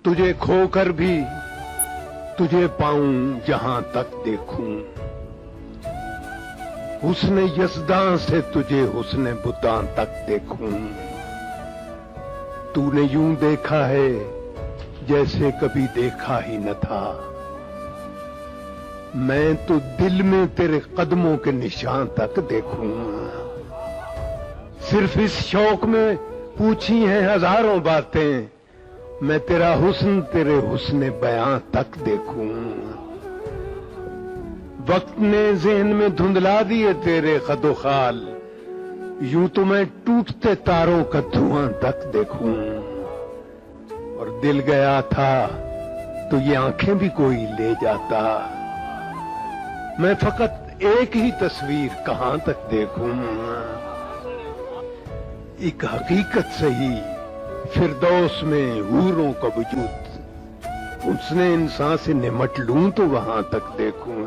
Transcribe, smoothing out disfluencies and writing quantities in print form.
تجھے کھو کر بھی تجھے پاؤں جہاں تک دیکھوں، حسن یزداں سے تجھے حسن بتاں تک دیکھوں۔ تو نے یوں دیکھا ہے جیسے کبھی دیکھا ہی نہ تھا، میں تو دل میں تیرے قدموں کے نشان تک دیکھوں۔ صرف اس شوق میں پوچھی ہیں ہزاروں باتیں، میں تیرا حسن تیرے حسن بیاں تک دیکھوں۔ وقت نے ذہن میں دھندلا دیے تیرے خد و خال، یوں تو میں ٹوٹتے تاروں کا دھواں تک دیکھوں۔ اور دل گیا تھا تو یہ آنکھیں بھی کوئی لے جاتا، میں فقط ایک ہی تصویر کہاں تک دیکھوں۔ ایک حقیقت سہی فردوس میں حوروں کا وجود، حسن انسان سے نمٹ لوں تو وہاں تک دیکھوں۔